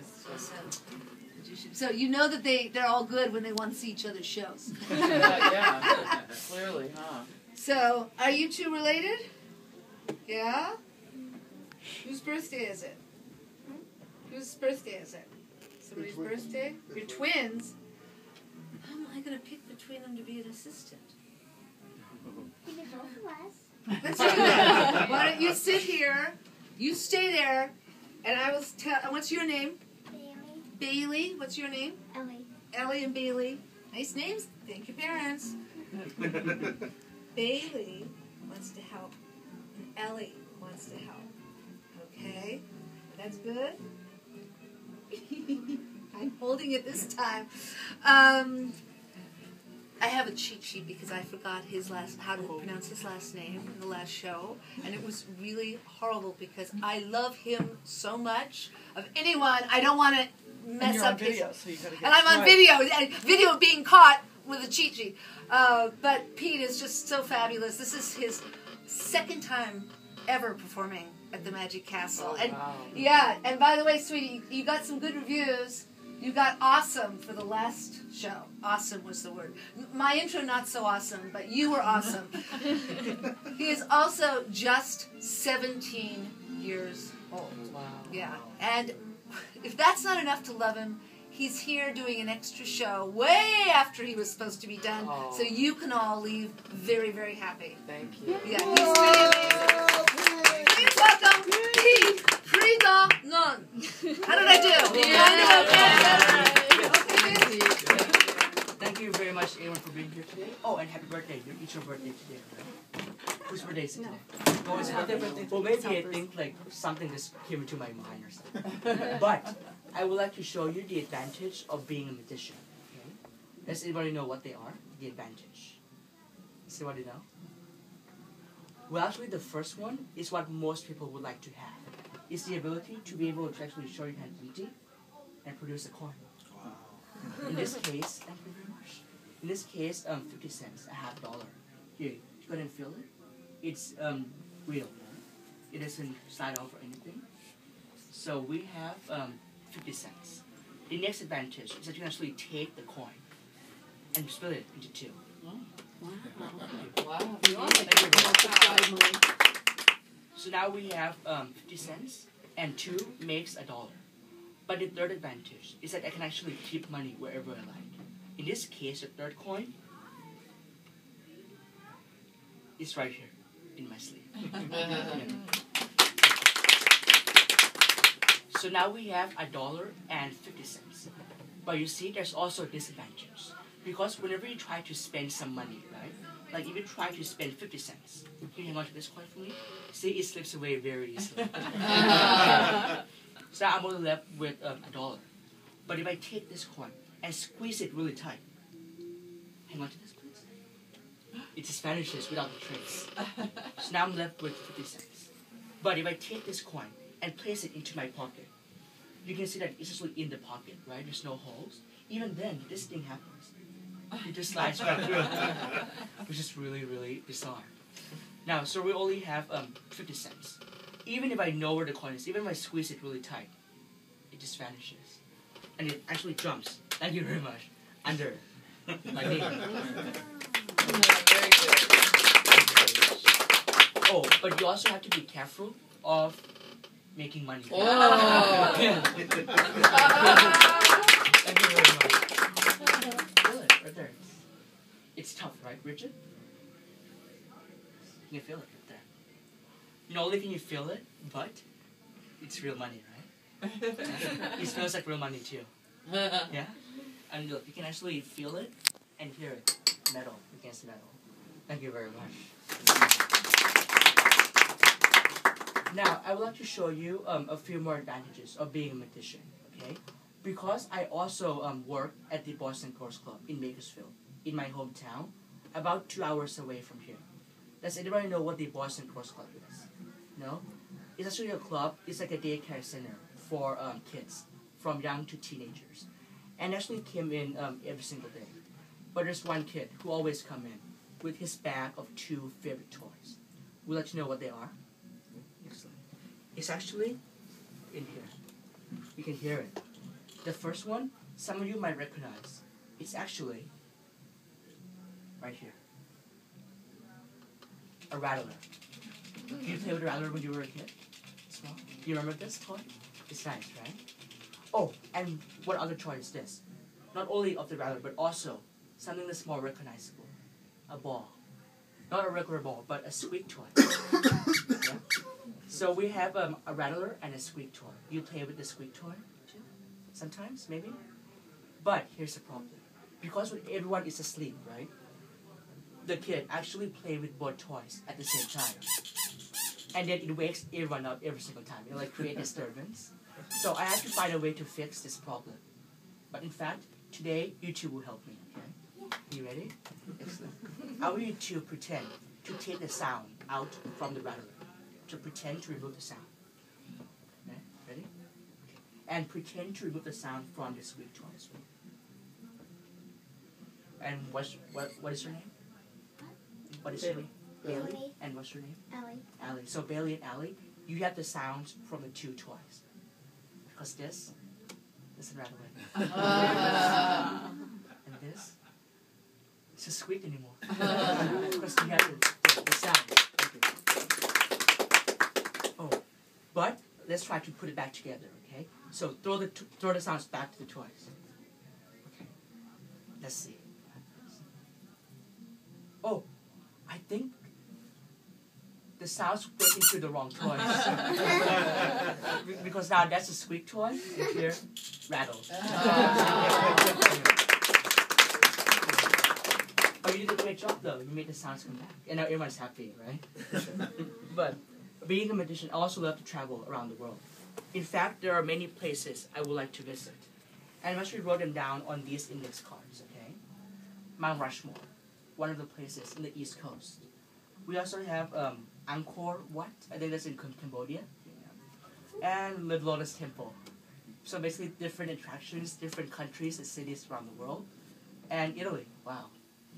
Yes. So you know that they're all good when they want to see each other's shows. Yeah. Clearly, huh? So, are you two related? Yeah? Whose birthday is it? Whose birthday is it? Somebody's birthday? You're twins? How am I going to pick between them to be an assistant? Either both of us. Let's do that. Why don't you sit here, you stay there, and I will tell. What's your name? Bailey. Bailey. What's your name? Ellie. Ellie and Bailey. Nice names. Thank you, parents. Bailey wants to help, and Ellie wants to help. Okay? That's good? I'm holding it this time. I have a cheat sheet because I forgot how to pronounce his last name in the last show, and it was really horrible because I love him so much. Of anyone, I don't want to mess up his. Video, so you gotta get and I'm on video, and video being caught with a cheat sheet. But Pete is just so fabulous. This is his second time ever performing at the Magic Castle. Oh, and wow. yeah, and by the way, sweetie, you got some good reviews. You got awesome for the last show. Awesome was the word. My intro not so awesome, but you were awesome. He is also just 17 years old. Wow. Yeah, and if that's not enough to love him, he's here doing an extra show way after he was supposed to be done, so you can all leave very, very happy. Thank you. Yeah, he's really amazing. Please welcome Pete Pridanonda. How did I do? Thank you very much, everyone, for being here today. Oh, and happy birthday. It's your birthday today, right? Whose birthday is it today? No, it's birthday. Well, maybe I think like something just came into my mind or something. But I would like to show you the advantage of being a magician. Okay? Does anybody know what they are? The advantage. Does anybody know? Well, actually, the first one is what most people would like to have. It's the ability to be able to actually show your hand empty and produce a coin. Wow. In this case, thank you very much. In this case, 50 cents, a $50. Here, you go ahead and feel it. It's real. It doesn't slide off or anything. So we have 50 cents. The next advantage is that you can actually take the coin and split it into two. Wow. So now we have 50 cents, and 2 makes $1. But the third advantage is that I can actually keep money wherever I like. In this case, the third coin is right here in my sleeve. So now we have $1.50. But you see, there's also a disadvantage. Because whenever you try to spend some money, right? Like if you try to spend 50 cents, can you hang on to this coin for me? See, it slips away very easily. So I'm only left with $1. But if I take this coin and squeeze it really tight, hang on to this, please. It just vanishes without a trace. So now I'm left with 50 cents. But if I take this coin and place it into my pocket, you can see that it's actually in the pocket, right? There's no holes. Even then, this thing happens. It just slides right through, which is really, really bizarre. Now, so we only have 50 cents. Even if I know where the coin is, even if I squeeze it really tight, it just vanishes. And it actually jumps, thank you very much, under my knee. Very good. Oh, but you also have to be careful of making money. Oh. Thank you very much. Feel it right there. It's tough, right, Richard? You can feel it right there. Not only can you feel it, but it's real money, right? It smells like real money too. Yeah? And look, you can actually feel it and hear it. Metal against metal. Thank you very much. Now, I would like to show you a few more advantages of being a magician, okay? Because I also work at the Boston Course Club in Bakersfield, in my hometown, about 2 hours away from here. Does anybody know what the Boston Course Club is? No? It's actually a club. It's like a daycare center for kids, from young to teenagers. And actually came in every single day. But there's one kid who always come in with his bag of 2 favorite toys. We'll let you know what they are. Excellent. It's actually in here. You can hear it. The first one, some of you might recognize. It's actually right here. A rattler. Did you play with a rattler when you were a kid? Small? Do you remember this toy? It's nice, right? Oh, and what other toy is this? Not only of the rattler, but also something that's more recognizable. A ball. Not a regular ball, but a squeak toy. Yeah? So we have a rattler and a squeak toy. You play with the squeak toy too? Sometimes, maybe? But here's the problem. Because when everyone is asleep, right? The kid actually play with both toys at the same time. And then it wakes everyone up every single time. It like create disturbance. So I have to find a way to fix this problem. But in fact, today you two will help me, okay? You ready? Excellent. I want you to pretend to take the sound out from the rattler. To pretend to remove the sound. Okay? Ready? And pretend to remove the sound from the squeak toy as well. And what is your name? What is your name? Bailey. Bailey. And what's your name? Ellie. Allie. So Bailey and Allie, you have the sounds from the two toys. Because this doesn't rattle away. And this doesn't squeak anymore. Because you have the sound. Oh, but let's try to put it back together, okay? So throw the sounds back to the toys. Okay. Let's see. Oh, I think the sounds went into the wrong toys. Because now that's a squeak toy, and here, rattle. Oh, you did a great job though. You made the sounds come back. And now everyone's happy, right? But being a magician, I also love to travel around the world. In fact, there are many places I would like to visit. And I actually wrote them down on these index cards, okay? Mount Rushmore, one of the places in the East Coast. We also have Angkor Wat, I think that's in Cambodia. And Live Lotus Temple. So basically different attractions, different countries and cities around the world. And Italy, wow,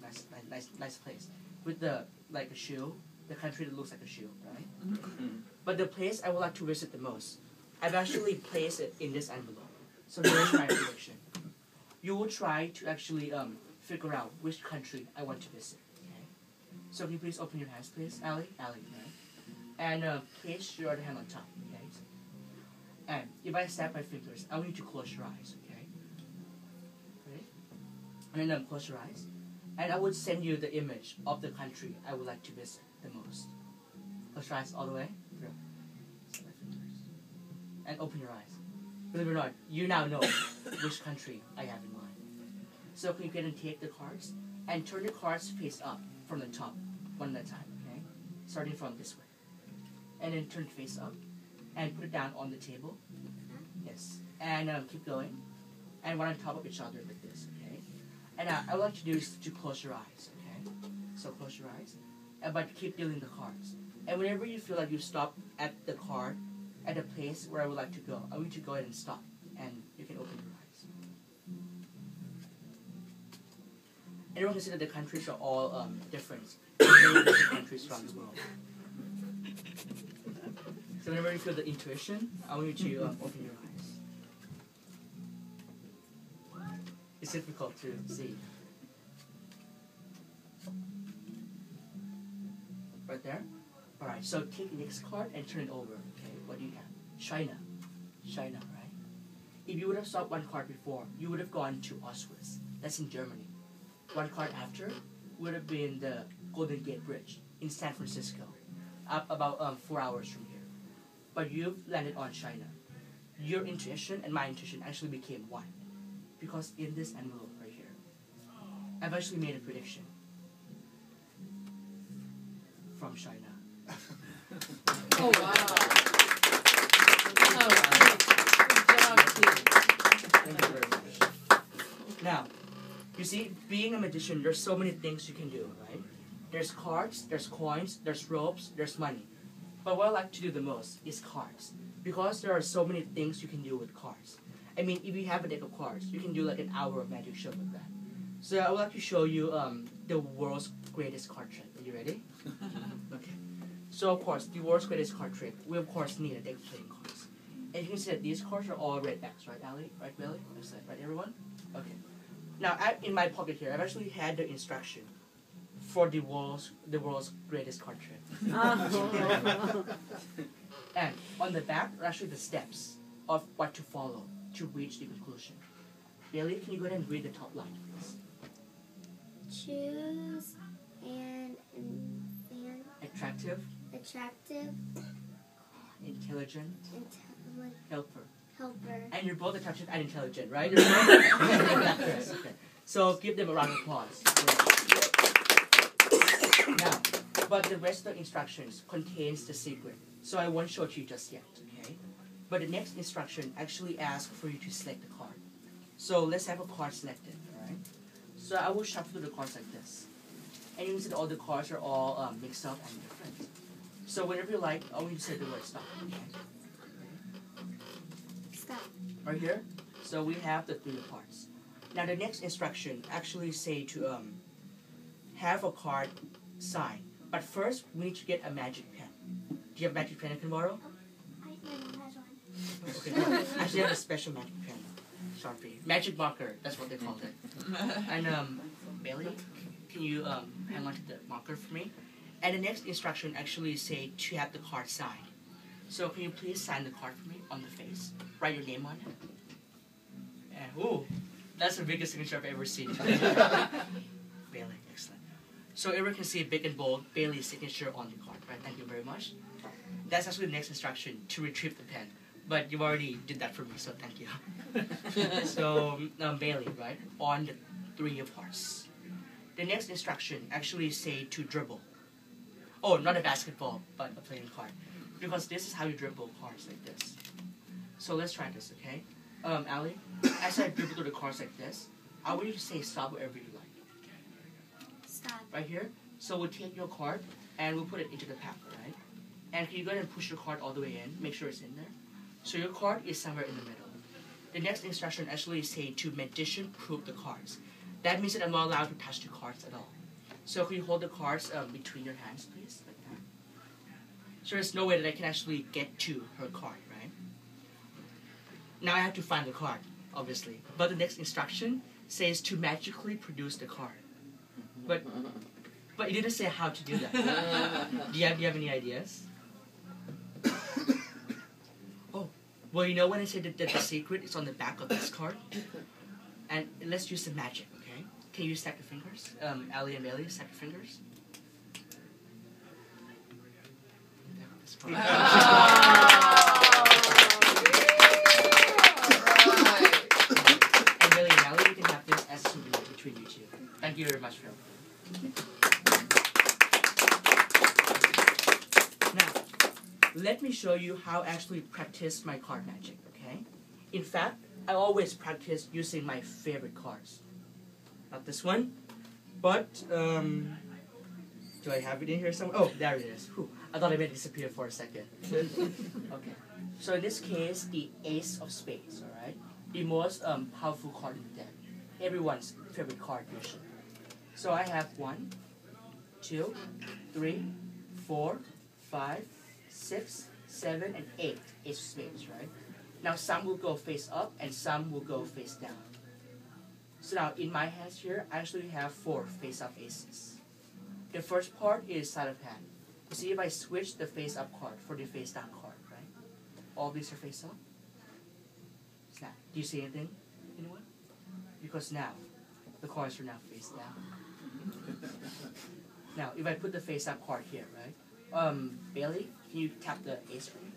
nice place. With the, like a shoe, the country that looks like a shoe, right? But the place I would like to visit the most, I've actually placed it in this envelope. So here's my prediction. You will try to actually figure out which country I want to visit. Okay? So can you please open your hands, please, Allie? Allie, right? And place your other hand on top, okay? And if I snap my fingers, I want you to close your eyes, okay? Ready? And then close your eyes. And I would send you the image of the country I would like to visit the most. Close your eyes all the way through. Snap my fingers. And open your eyes. Believe it or not, you now know which country I have in mind. So can you go ahead and take the cards and turn the cards face up from the top, one at a time, okay? Starting from this way. And then turn it face up and put it down on the table. Yes. And keep going. And one on top of each other like this, okay? And I would like to do is to close your eyes, okay? So close your eyes, but keep dealing the cards. And whenever you feel like you stop at the card, at a place where I would like to go, I want you to go ahead and stop, and you can open your eyes. Everyone can see that the countries are all different. Many different countries around the world. So whenever you feel the intuition, I want you to open your eyes. It's difficult to see. Right there? Alright, so take the next card and turn it over. Okay, what do you have? China. China, right? If you would have stopped one card before, you would have gone to Auschwitz. That's in Germany. One card after would have been the Golden Gate Bridge in San Francisco, up about 4 hours from here. But you've landed on China. Your intuition and my intuition actually became one. Because in this envelope right here, I've actually made a prediction from China. Oh, wow. Oh, good job, Steve. Thank you very much. Now, you see, being a magician, there's so many things you can do, right? There's cards, there's coins, there's ropes, there's money. But what I like to do the most is cards. Because there are so many things you can do with cards. I mean, if you have a deck of cards, you can do like an hour of magic show with that. So I would like to show you the world's greatest card trick. Are you ready? Okay. So of course, the world's greatest card trick, we of course need a deck of playing cards. And you can see that these cards are all red backs, right, Ali? Right, Billy? Right, everyone? Okay. Now, in my pocket here, I've actually had the instruction for the world's greatest card trick. And on the back are actually the steps of what to follow to reach the conclusion. Bailey, can you go ahead and read the top line, please? Choose and Attractive, attractive, intelligent, helper. helper. And you're both attractive and intelligent, right? You're both actors. Okay. So give them a round of applause. Now, but the rest of the instructions contains the secret. So I won't show it to you just yet, okay? But the next instruction actually asks for you to select the card. So let's have a card selected, alright? So I will shuffle the cards like this. And you can see that all the cards are all mixed up and different. So whenever you like, I want you to say the word stop, okay? Stop. Right here, so we have the 3 cards. Now the next instruction actually say to have a card sign. But first, we need to get a magic pen. Do you have a magic pen I can borrow? My mom has one. Okay, good. Actually, I have a special magic pen. Sharpie. Magic marker, that's what they called it. And Bailey, can you hang on to the marker for me? And the next instruction actually say to have the card signed. So can you please sign the card for me on the face? Write your name on it. And, ooh, that's the biggest signature I've ever seen. Bailey, excellent. So everyone can see big and bold Bailey's signature on the card, right? Thank you very much. That's actually the next instruction, to retrieve the pen. But you already did that for me, so thank you. So, Bailey, right? On the 3 of hearts. The next instruction actually say to dribble. Oh, not a basketball, but a playing card. Because this is how you dribble cards like this. So let's try this, okay? Ali, as I dribble through the cards like this, I want you to say stop wherever you like. Stop. Right here. So we'll take your card and we'll put it into the pack, right? And can you go ahead and push your card all the way in? Make sure it's in there. So your card is somewhere in the middle. The next instruction actually say to magician-proof the cards. That means that I'm not allowed to touch the cards at all. So can you hold the cards between your hands, please? Like that. So there's no way that I can actually get to her card, right? Now I have to find the card, obviously. But the next instruction says to magically produce the card. But it didn't say how to do that. Do you have any ideas? Oh, well, you know when I said that the secret is on the back of this card? And let's use the magic, okay? Can you stack your fingers? Ali and Bailey, stack your fingers. And Bailey and Ali, you can have this as souvenir between you two. Thank you very much, Phil. Now, let me show you how I actually practice my card magic, okay? In fact, I always practice using my favorite cards. Not this one, but, do I have it in here somewhere? Oh, there it is. Whew. I thought I made it disappear for a second. Okay. So in this case, the Ace of Spades, alright? The most powerful card in the deck. Everyone's favorite card usually. So I have 1, 2, 3, 4, 5, 6, 7, and 8 Ace of Spades, right? Now some will go face up and some will go face down. So now in my hands here, I actually have 4 face up aces. The first part is sleight of hand. You see if I switch the face up card for the face down card, right? All these are face up. Snap. Do you see anything? Anyone? Because now, the cards are now face down. Now, if I put the face up card here, right? Bailey, can you tap the ace for me?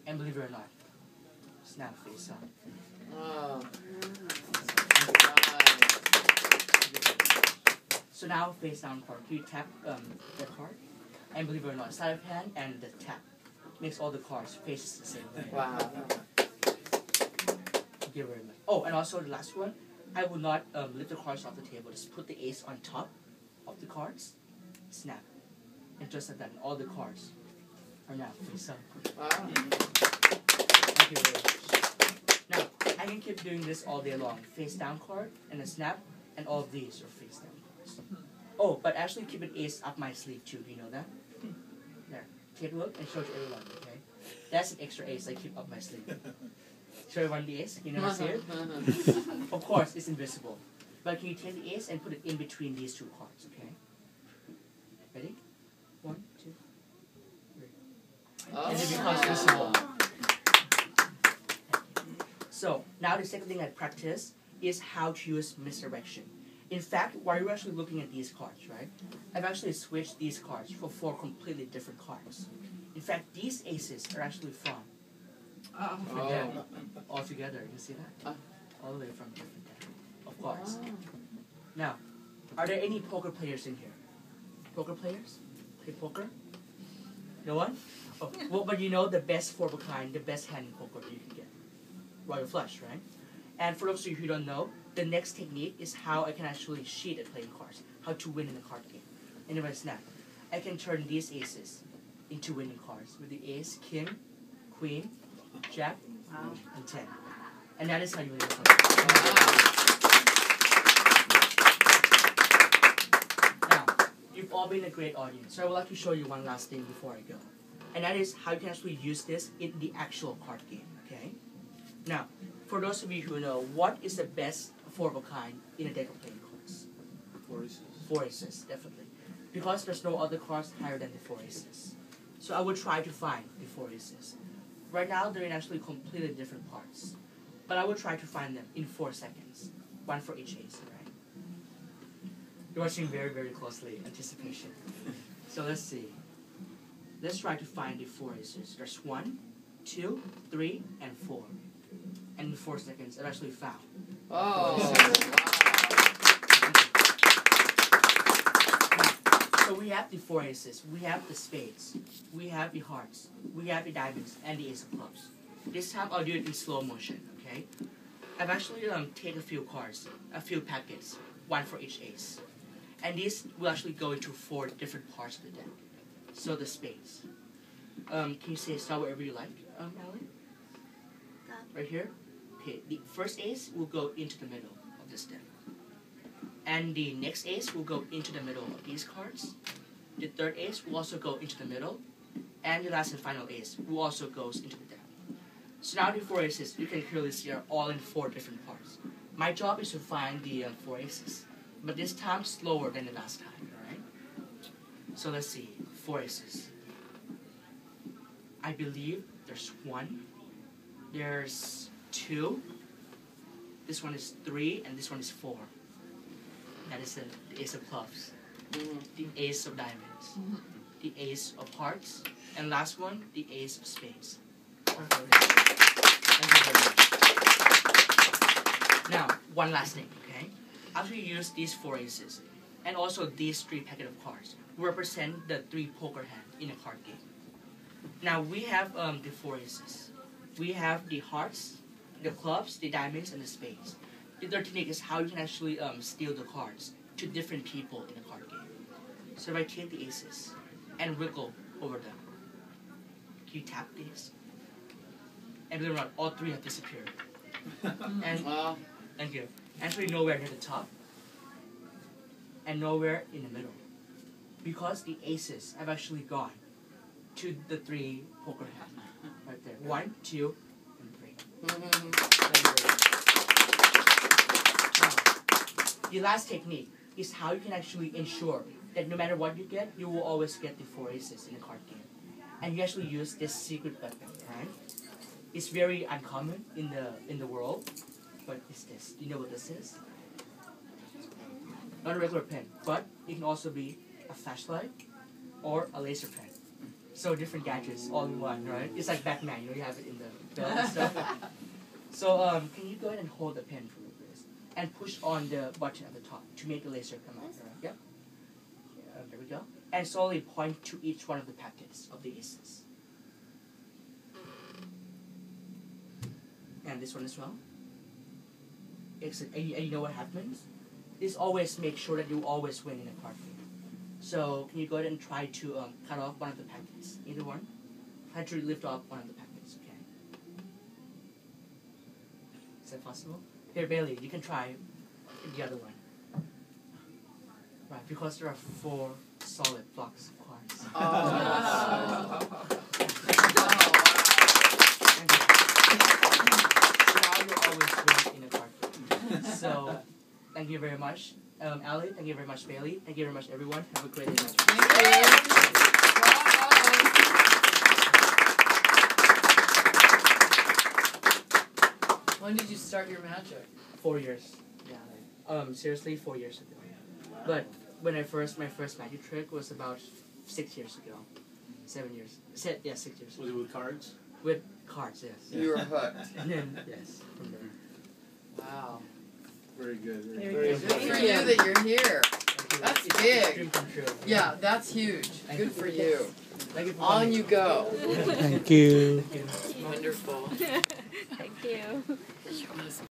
And believe it or not, it's now face up. Oh. So now face down card. Can you tap the card? And believe it or not, sleight of hand and the tap makes all the cards faces the same way. Wow. Thank you very much. Oh, and also the last one, I will not lift the cards off the table. Just put the ace on top of the cards, snap, and just like that, all the cards are now face up. Wow. Thank you very much. Now, I can keep doing this all day long. Face down card and a snap, and all of these are face down cards. Oh, but actually keep an ace up my sleeve too. Do you know that? There. Take a look and show it to everyone, okay? That's an extra ace I keep up my sleeve. Show everyone the ace. You never see it? Of course, it's invisible. But can you take the ace and put it in between these two cards, okay? Ready? 1, 2, 3. And it becomes visible. So, now the second thing I practice is how to use misdirection. In fact, while you're actually looking at these cards, right? I've actually switched these cards for 4 completely different cards. In fact, these aces are actually from them all together. You see that? All the way from different deck, of course. Now, are there any poker players in here? Poker players? Play poker? No one? Oh, well, but you know the best 4 of a kind, the best hand in poker you can get. Royal flush, right? And for those of you who don't know, the next technique is how I can actually cheat at playing cards, how to win in a card game. Anyway, snap. I can turn these aces into winning cards with the ace, king, queen, jack, and 10. And that is how you win the card. Now, you've all been a great audience, so I would like to show you one last thing before I go. And that is how you can actually use this in the actual card game, okay? Now, for those of you who know, what is the best 4 of a kind in a deck of playing cards? 4 aces. 4 aces, definitely. Because there's no other cards higher than the 4 aces. So I would try to find the 4 aces. Right now, they're in actually completely different parts. But I would try to find them in 4 seconds. 1 for each ace, right? You're watching very, very closely. Anticipation. So let's see. Let's try to find the 4 aces. There's 1, 2, 3, and 4. And in 4 seconds, I've actually found. So we have the 4 aces, we have the spades, we have the hearts, we have the diamonds, and the ace of clubs. This time I'll do it in slow motion, okay? I've actually taken a few cards, a few packets, 1 for each ace. And these will actually go into 4 different parts of the deck. So the spades. Can you say start wherever you like, Alan? Right here? Okay, the first ace will go into the middle of this deck. And the next ace will go into the middle of these cards. The third ace will also go into the middle. And the last and final ace will also goes into the deck. So now the 4 aces, you can clearly see, are all in 4 different parts. My job is to find the 4 aces. But this time slower than the last time, alright? So let's see, 4 aces. I believe there's 1. There's 2. This one is 3, and this one is 4. That is the ace of clubs, the ace of diamonds, the ace of hearts, and last one, the ace of spades. Thank you very much. Now, one last thing, okay? After you use these 4 aces, and also these 3 packet of cards, represent the 3 poker hand in a card game. Now, we have the 4 aces. We have the hearts, the clubs, the diamonds, and the spades. The third technique is how you can actually steal the cards to different people in a card game. So if I take the aces and wiggle over them, can you tap these? And believe it or not, all 3 have disappeared. And thank you. Actually nowhere near the top, and nowhere in the middle. Because the aces have actually gone to the 3 poker hands. Right there. 1, 2, and 3. The last technique is how you can actually ensure that no matter what you get, you will always get the 4 aces in a card game. And you actually use this secret weapon, right? It's very uncommon in the world, but it's this. Do you know what this is? Not a regular pen, but it can also be a flashlight or a laser pen. So different gadgets all in one, right? It's like Batman, you know, you have it in the belt and stuff. So can you go ahead and hold the pen for me, please? And push on the button at the top to make the laser come out. Right? Yep. There we go. And slowly point to each one of the packets of the aces. And this one as well. Excellent. And you know what happens? This always makes sure that you always win in a card game. So can you go ahead and try to cut off one of the packets? Either one. Try to lift off one of the packets. Okay. Is that possible? Here, Bailey, you can try the other one. Right, because there are 4 solid blocks of cards. Thank you very much. Ali, thank you very much, Bailey. Thank you very much, everyone. Have a great day. Thank you. When did you start your magic? 4 years. Yeah. Seriously, 4 years ago. But when my first magic trick was about 6 years ago. 7 years. 6 years. Was it with cards? With cards, yes. You were hooked. And then, yes, from there. Wow. Very good. Very Good for you that you're here. That's It's big. a dream come true. Yeah, that's huge. Thank Good you. for you. Thank you for On coming. you go. Thank you. Thank you. Wonderful. Thank you.